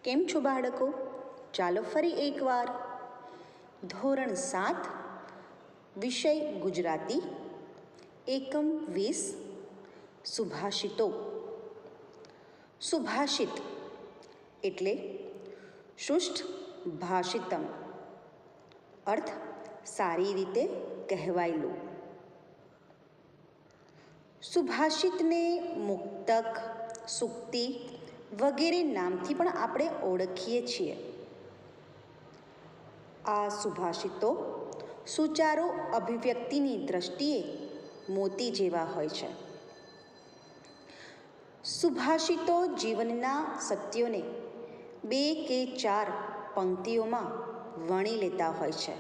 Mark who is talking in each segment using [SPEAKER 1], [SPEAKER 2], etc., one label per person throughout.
[SPEAKER 1] કેમ છો બાળકો? ચાલો ફરી એકવાર. ધોરણ 7 વિષય ગુજરાતી, એકમ 20 સુભાષિતો. સુભાષિત એટલે શુષ્ટ ભાષિતમ, અર્થ સારી રીતે કહેવાયેલું. સુભાષિતને મુક્તક, સૂક્તિ વગેરે નામથી પણ આપણે ઓળખીએ છીએ. આ સુભાષિતો સુચારો અભિવ્યક્તિની દ્રષ્ટિએ મોતી જેવા હોય છે. સુભાષિતો જીવનના સત્યોને 2 કે 4 પંક્તિઓમાં વણી લેતા હોય છે.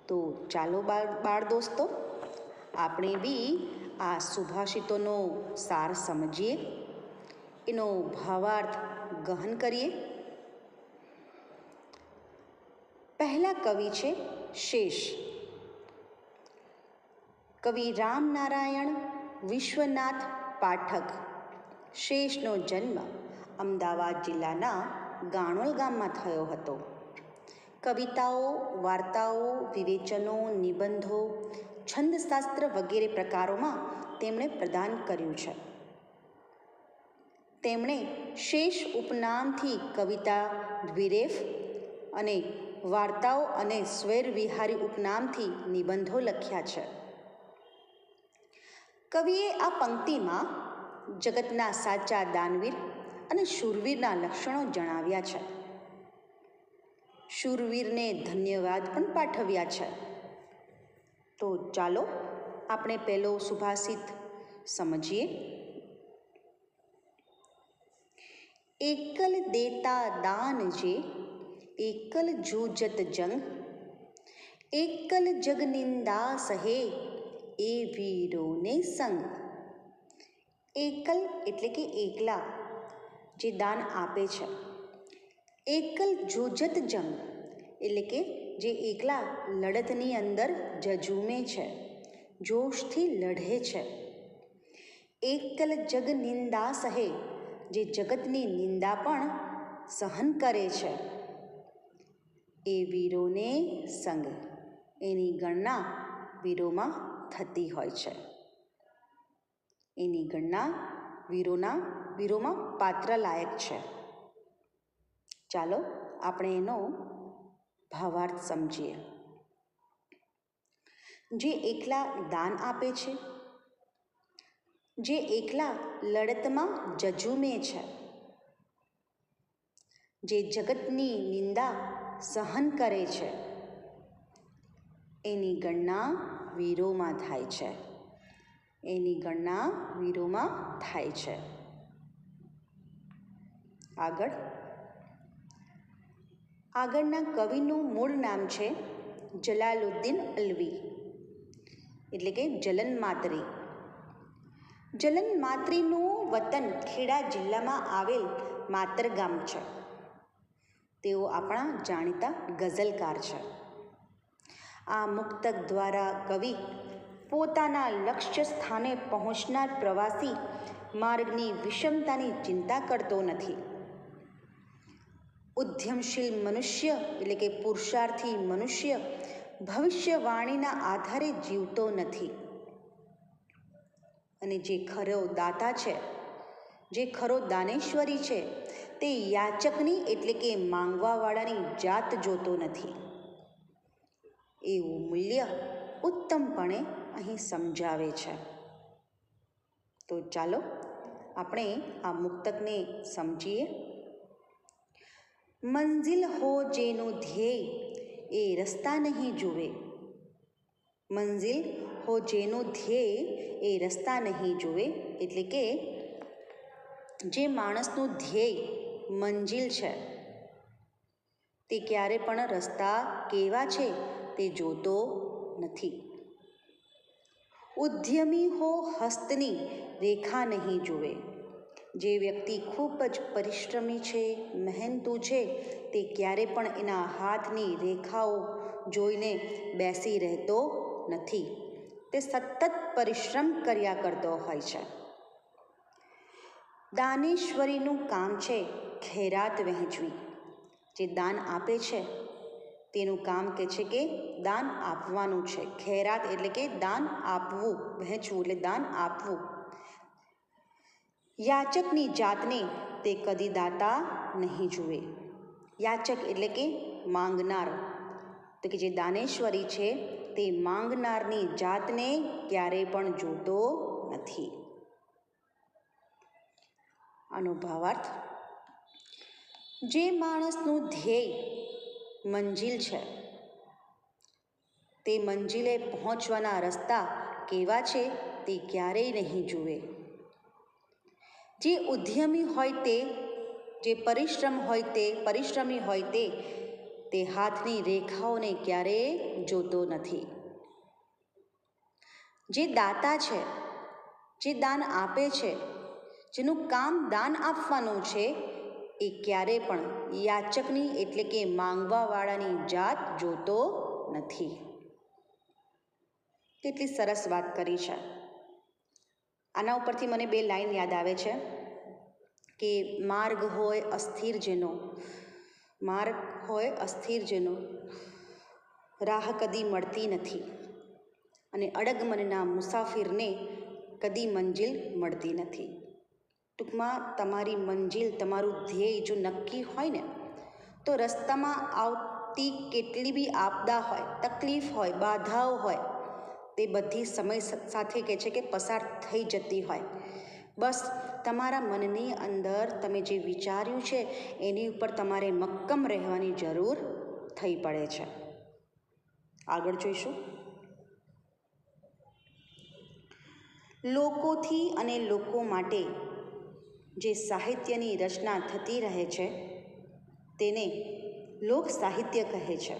[SPEAKER 1] તો ચાલો બાળ દોસ્તો, આપણે બી આ સુભાષિતોનો સાર સમજીએ, એનો ભાવાર્થ ગહન કરીએ. પહેલા કવિ છે શેષ. કવિ રામનારાયણ વિશ્વનાથ પાઠક. શેષનો જન્મ અમદાવાદ જિલ્લાના ગાણોલ ગામમાં થયો હતો. કવિતાઓ, વાર્તાઓ, વિવેચનો, નિબંધો, છંદશાસ્ત્ર વગેરે પ્રકારોમાં તેમણે પ્રદાન કર્યું છે. તેમણે શેષ ઉપનામથી કવિતા દ્વિરેફ અને વાર્તાઓ અને સ્વૈરવિહારી ઉપનામથી નિબંધો લખ્યા છે. કવિએ આ પંક્તિમાં જગતના સાચા દાનવીર અને શૂરવીરના લક્ષણો જણાવ્યા છે. શૂરવીરને ધન્યવાદ પણ પાઠવ્યા છે. તો ચાલો આપણે પહેલો સુભાષિત સમજીએ. એકલ દેતા દાન જે, એકલ જૂજત જંગ, એકલ જગ નિંદા સહે, એ વીરોને સંગ. એકલ એટલે કે એકલા જે દાન આપે છે. એકલ જૂજત જંગ એટલે કે જે એકલા લડતની અંદર ઝઝૂમે છે, જોશથી લડે છે. એકલ જગ નિંદા સહે, જે જગતની નિંદા પણ સહન કરે છે. એ વીરોને સંગ, એની ગણના વીરોમાં થતી હોય છે. એની ગણના વીરોમાં પાત્ર લાયક છે. ચાલો આપણે એનો ભાવાર્થ સમજીએ. જે એકલા દાન આપે છે, જે એકલા લડતમાં ઝઝૂમે છે, જે જગતની નિંદા સહન કરે છે, એની ગણના વીરોમાં થાય છે. એની ગણના વીરોમાં થાય છે. આગળના કવિનું મૂળ નામ છે જલાલુદ્દીન અલ્વી એટલે કે જલન માતરી. જલન માતરીનું વતન ખેડા જિલ્લામાં આવેલ માતર ગામ છે. તેઓ આપણા જાણીતા ગઝલકાર છે. આ મુક્તક દ્વારા કવિ પોતાના લક્ષ્ય સ્થાને પહોંચનાર પ્રવાસી માર્ગની વિષમતાની ચિંતા કરતો નથી. ઉદ્યમશીલ મનુષ્ય એટલે કે પુરુષાર્થી મનુષ્ય ભવિષ્યવાણીના આધારે જીવતો નથી. અને જે ખરો દાતા છે, જે ખરો દાનેશ્વરી છે, તે યાચકની એટલે કે માંગવાવાળાની જાત જોતો નથી. એવું મૂલ્ય ઉત્તમપણે અહીં સમજાવે છે. તો ચાલો આપણે આ મુક્તકને સમજીએ. મંઝિલ હો જેનું ધ્યેય, એ રસ્તા નહીં જુએ. મંઝિલ હો જેનું ધ્યેય, એ રસ્તા નહીં જુએ એટલે કે જે માણસનું ધ્યેય મંજિલ છે, તે ક્યારે પણ રસ્તા કેવા છે તે જોતો નથી. ઉદ્યમી હો હસ્તની રેખા નહીં જુએ. જે વ્યક્તિ ખૂબ જ પરિશ્રમી છે, મહેનતુ છે, તે ક્યારે પણ એના હાથની રેખાઓ જોઈને બેસી રહેતો નથી. તે સતત પરિશ્રમ કર્યા કરતો હોય છે. દાનેશ્વરીનું કામ છે ખૈરાત વહેંચવી. જે દાન આપે છે તેનું કામ કહે છે કે દાન આપવાનું છે. ખૈરાત એટલે કે દાન આપવું, વહેંચવું એટલે દાન આપવું. યાચકની જાતને તે કદી દાતા નહીં જુએ. યાચક એટલે કે માંગનાર, તો કે જે દાનેશ્વરી છે તે માંગનારની જાતને ક્યારેય પણ જોતો નથી. આનો ભાવાર્થ: જે માણસનું ધ્યેય મંજિલ છે તે મંજિલે પહોંચવાના રસ્તા કેવા છે તે ક્યારેય નહીં જુએ. જે ઉદ્યમી હોય તે, જે પરિશ્રમી હોય તે હાથની રેખાઓને ક્યારેય જોતો નથી. જે દાતા છે, જે દાન આપે છે, જેનું કામ દાન આપવાનું છે, એ ક્યારે પણ યાચકની એટલે કે માંગવાવાળાની જાત જોતો નથી. કેટલી સરસ વાત કરી છે. આના ઉપરથી મને બે લાઈન યાદ આવે છે કે માર્ગ હોય અસ્થિર જેનો રાહ કદી મળતી નથી, અને અડગ મનના મુસાફિરને કદી મંજિલ મળતી નથી. ટૂંકમાં તમારી મંજિલ, તમારું ધ્યેય જો નક્કી હોય ને તો રસ્તામાં આવતી કેટલી બી આપદા હોય, તકલીફ હોય, બાધાઓ હોય, તે બધી સમય સાથે કહે છે કે પસાર થઈ જતી હોય. બસ તમારા મનની અંદર તમે જે વિચાર્યું છે એની ઉપર તમારે મક્કમ રહેવાની જરૂર થઈ પડે છે. આગળ જોઈશું. લોકોથી અને લોકો માટે જે સાહિત્યની રચના થતી રહે છે તેને લોક સાહિત્ય કહે છે.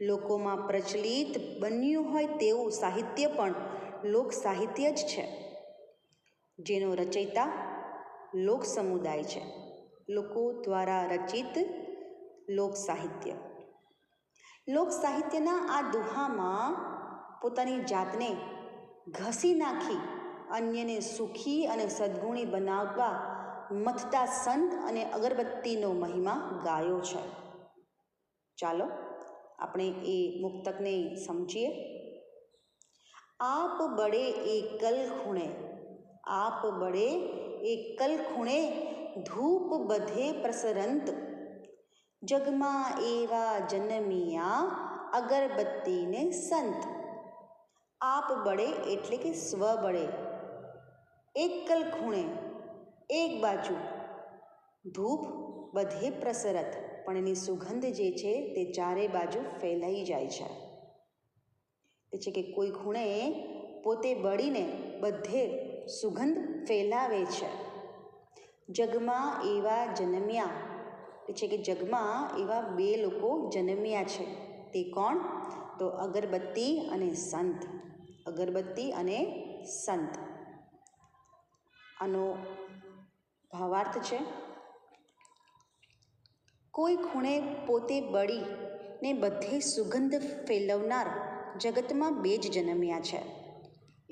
[SPEAKER 1] લોકોમાં પ્રચલિત બન્યું હોય તેવું સાહિત્ય પણ લોક સાહિત્ય જ છે, જેનો રચયિતા લોક સમુદાય છે. લોકો દ્વારા રચિત લોક સાહિત્ય. લોક સાહિત્યના આ દુહામાં પોતાની જાતને ઘસી નાખી અન્યને સુખી અને સદ્ગુણી બનાવવા મથતા સંત અને અગરબત્તીનો મહિમા ગાયો છે. ચાલો આપણે એ મુક્તકને સમજીએ. આપ બળે એકલ ખૂણે ધૂપ બધે પ્રસરંત, જગમાં એવા જનમિયા અગરબત્તીને સંત. આપ બળે એટલે કે સ્વબળે, એકલ ખૂણે એક બાજુ, ધૂપ બધે પ્રસરત પણ એની સુગંધ જે છે તે ચારે બાજુ ફેલાઈ જાય છે. એ છે કે કોઈ ખૂણે પોતે બળીને બધે સુગંધ ફેલાવે છે. જગમાં એવા જન્મ્યા, એ છે કે જગમાં એવા બે લોકો જન્મ્યા છે. તે કોણ? તો અગરબત્તી અને સંત. અગરબત્તી અને સંત. આનો ભાવાર્થ છે: કોઈ ખૂણે પોતે બળીને બધે સુગંધ ફેલાવનાર જગતમાં બે જ જન્મ્યા છે.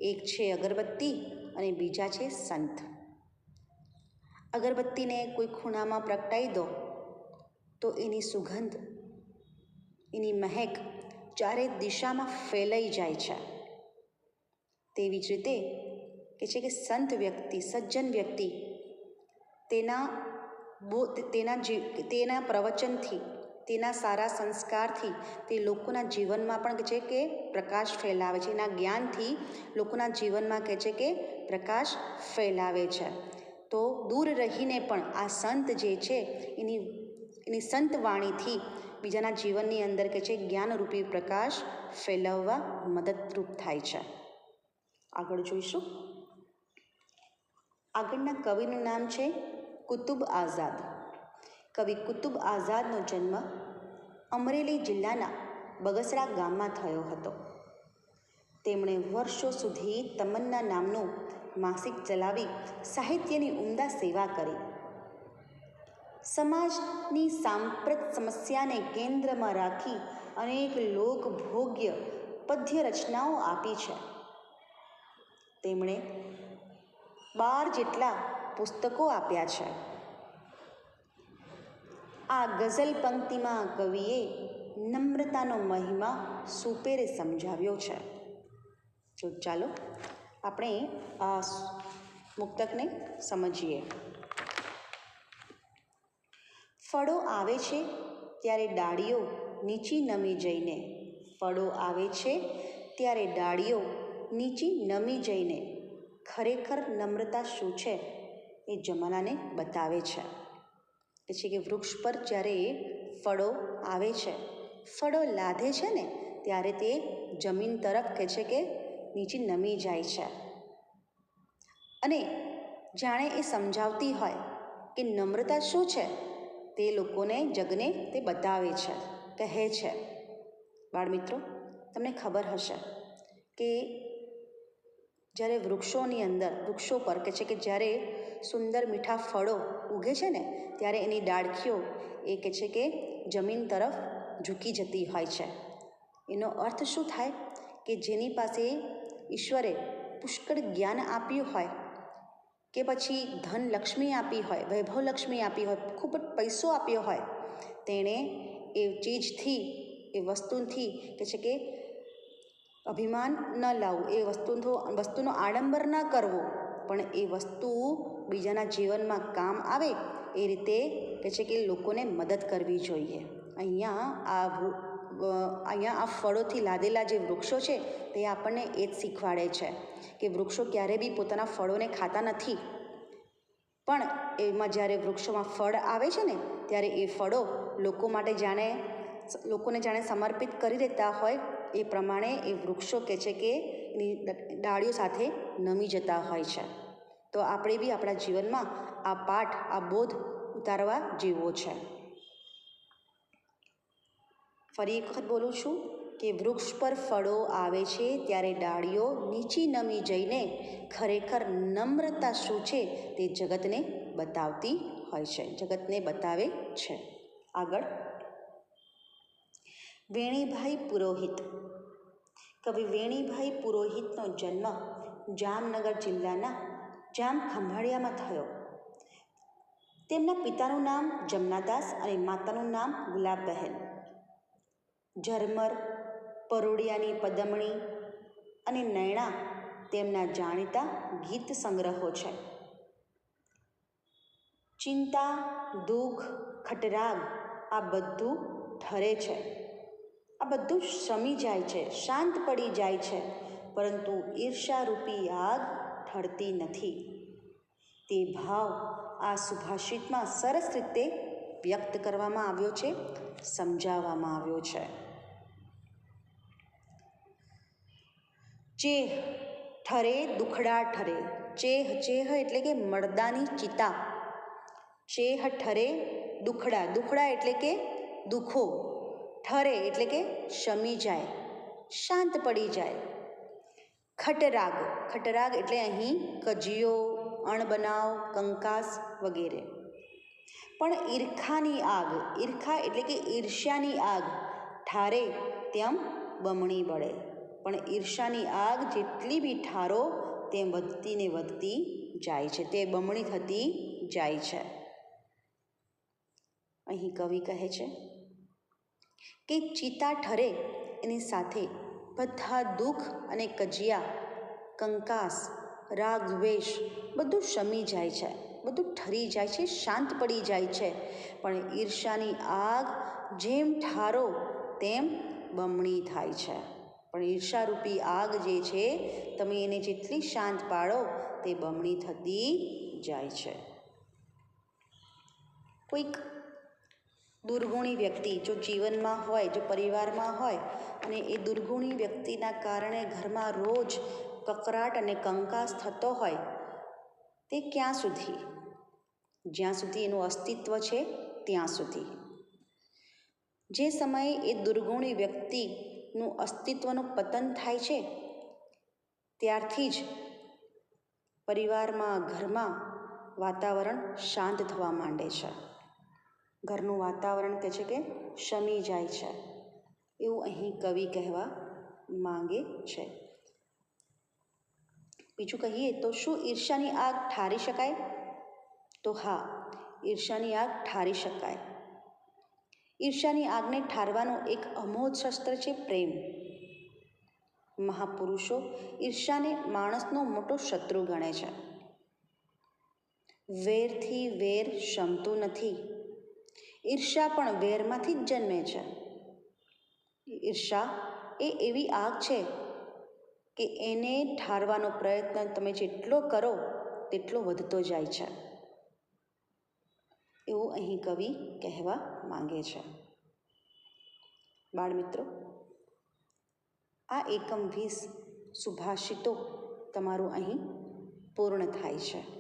[SPEAKER 1] એક છે અગરબત્તી અને બીજા છે સંત. અગરબત્તીને કોઈ ખૂણામાં પ્રગટાવી દો તો એની સુગંધ, એની મહેક ચારે દિશામાં ફેલાઈ જાય છે. તેવી જ રીતે કે છે કે સંત વ્યક્તિ, સજ્જન વ્યક્તિ તેના પ્રવચનથી, તેના સારા સંસ્કારથી તે લોકોના જીવનમાં પણ છે કે પ્રકાશ ફેલાવે છે. એના જ્ઞાનથી લોકોના જીવનમાં કહે છે કે પ્રકાશ ફેલાવે છે. તો દૂર રહીને પણ આ સંત જે છે એની સંત વાણીથી બીજાના જીવનની અંદર કે છે જ્ઞાનરૂપી પ્રકાશ ફેલાવવા મદદરૂપ થાય છે. આગળ જોઈશું. આગળના કવિનું નામ છે કુતુબ આઝાદ. કવિ કુતુબ આઝાદનો જન્મ અમરેલી જિલ્લાના બગસરા ગામમાં થયો હતો. તેમણે વર્ષો સુધી તમન્ના નામનું માસિક ચલાવી સાહિત્યની ઉમદા સેવા કરી. સમાજની સાંપ્રત સમસ્યાને કેન્દ્રમાં રાખી અનેક લોકભોગ્ય પદ્ય રચનાઓ આપી છે. તેમણે 12 જેટલા પુસ્તકો આપ્યા છે. આ ગઝલ પંક્તિમાં કવિએ નમ્રતાનો મહિમા સુપેરે સમજાવ્યો છે. તો ચાલો આપણે આ મુક્તકને સમજીએ. ફળો આવે છે ત્યારે ડાળીઓ નીચી નમી જઈને, ફળો આવે છે ત્યારે ડાળીઓ નીચી નમી જઈને ખરેખર નમ્રતા શું છે એ જમાનાને બતાવે છે. એટલે કે વૃક્ષ પર જ્યારે ફળો આવે છે, ફળો લાદે છે ને ત્યારે તે જમીન તરફ કહે છે કે નીચે નમી જાય છે, અને જાણે એ સમજાવતી હોય કે નમ્રતા શું છે તે લોકોને, જગને તે બતાવે છે, કહે છે. બાળમિત્રો, તમને ખબર હશે કે જ્યારે વૃક્ષોની અંદર, વૃક્ષો પર કહે છે કે જ્યારે સુંદર મીઠા ફળો ઉગે છે ને ત્યારે એની ડાળખીઓ એ કહે છે કે જમીન તરફ ઝૂકી જતી હોય છે. એનો અર્થ શું થાય કે જેની પાસે ઈશ્વરે પુષ્કળ જ્ઞાન આપ્યું હોય કે પછી ધન લક્ષ્મી આપી હોય, વૈભવ લક્ષ્મી આપી હોય, ખૂબ જ પૈસો આપ્યો હોય, તેણે એ ચીજથી, એ વસ્તુથી કહે છે કે અભિમાન ન લાવવું, એ વસ્તુનો આડંબર ન કરવો, પણ એ વસ્તુ બીજાના જીવનમાં કામ આવે એ રીતે કહે છે કે લોકોને મદદ કરવી જોઈએ. અહીંયા આ ફળોથી લાદેલા જે વૃક્ષો છે તે આપણને એ જ શીખવાડે છે કે વૃક્ષો ક્યારેય બી પોતાના ફળોને ખાતા નથી, પણ એમાં જ્યારે વૃક્ષોમાં ફળ આવે છે ને ત્યારે એ ફળો લોકોને જાણે સમર્પિત કરી દેતા હોય એ પ્રમાણે એ વૃક્ષો કહે છે કે એની ડાળીઓ સાથે નમી જતા હોય છે. તો આપણે બી આપણા જીવનમાં આ પાઠ, આ બોધ ઉતારવા જેવો છે. ફરી એક વખત બોલું છું કે વૃક્ષ પર ફળો આવે છે ત્યારે ડાળીઓ નીચી નમી જઈને ખરેખર નમ્રતા શું છે તે જગતને બતાવતી હોય છે, જગતને બતાવે છે. આગળ, વેણીભાઈ પુરોહિત. કવિ વેણીભાઈ પુરોહિતનો જન્મ જામનગર જિલ્લાના જામખંભાળિયામાં થયો. તેમના પિતાનું નામ જમનાદાસ અને માતાનું નામ ગુલાબબહેન. ઝરમર, પરોડિયાની પદમણી અને નૈણા તેમના જાણીતા ગીત સંગ્રહો છે. ચિંતા, દુઃખ, ખટરાગ આ બધું ઠરે છે, આ બધું શમી જાય છે, શાંત પડી જાય છે, પરંતુ ઈર્ષારૂપી આગ ઠરતી નથી. તે ભાવ આ સુભાષિતમાં સરસ રીતે વ્યક્ત કરવામાં આવ્યો છે, સમજાવવામાં આવ્યો છે. ચેહ ઠરે દુખડા ઠરે. ચેહ એટલે કે મરદાની ચિતા. ચેહ ઠરે દુખડા, દુખડા એટલે કે દુઃખો, ઠરે એટલે કે શમી જાય, શાંત પડી જાય. ખટરાગ, ખટરાગ એટલે અહીં કજિયો, અણબનાવ, કંકાસ વગેરે. પણ ઈર્ખાની આગ, ઈર્ખા એટલે કે ઈર્ષ્યાની આગ ઠારે તેમ બમણી બળે. પણ ઈર્ષાની આગ જેટલી બી ઠારો તેમ વધતી ને વધતી જાય છે, તે બમણી થતી જાય છે. અહીં કવિ કહે છે કે ચિતા ઠરે એની સાથે બધા દુઃખ અને કજિયા, કંકાસ, રાગ દ્વેષ બધું શમી જાય છે, બધું ઠરી જાય છે, શાંત પડી જાય છે. પણ ઈર્ષાની આગ જેમ ઠારો તેમ બમણી થાય છે. પણ ઈર્ષારૂપી આગ જે છે તમે એને જેટલી શાંત પાડો તે બમણી થતી જાય છે. કોઈક દુર્ગુણી વ્યક્તિ જો જીવનમાં હોય, જો પરિવારમાં હોય અને એ દુર્ગુણી વ્યક્તિના કારણે ઘરમાં રોજ કકરાટ અને કંકાસ થતો હોય, તે ક્યાં સુધી? જ્યાં સુધી એનું અસ્તિત્વ છે ત્યાં સુધી. જે સમયે એ દુર્ગુણી વ્યક્તિનું અસ્તિત્વનું પતન થાય છે ત્યારથી જ પરિવારમાં, ઘરમાં વાતાવરણ શાંત થવા માંડે છે. ઘરનું વાતાવરણ કહે છે કે શમી જાય છે, એવું અહીં કવિ કહેવા માંગે છે. બીજું કહીએ તો શું ઈર્ષાની આગ ઠારી શકાય? તો હા, ઈર્ષાની આગ ઠારી શકાય. ઈર્ષ્યાની આગને ઠારવાનું એક અમોઘ શસ્ત્ર છે પ્રેમ. મહાપુરુષો ઈર્ષ્યાને માણસનો મોટો શત્રુ ગણે છે. વેરથી વેર શમતું નથી. ઈર્ષ્યા પણ વેરમાંથી જ જન્મે છે. ઈર્ષ્યા એ એવી આગ છે કે એને ઠારવાનો પ્રયત્ન તમે જેટલો કરો તેટલો વધતો જાય છે, એવું અહીં કવિ કહેવા માંગે છે. બાળમિત્રો, આ એકમ 20 સુભાષિતો તમારું અહીં પૂર્ણ થાય છે.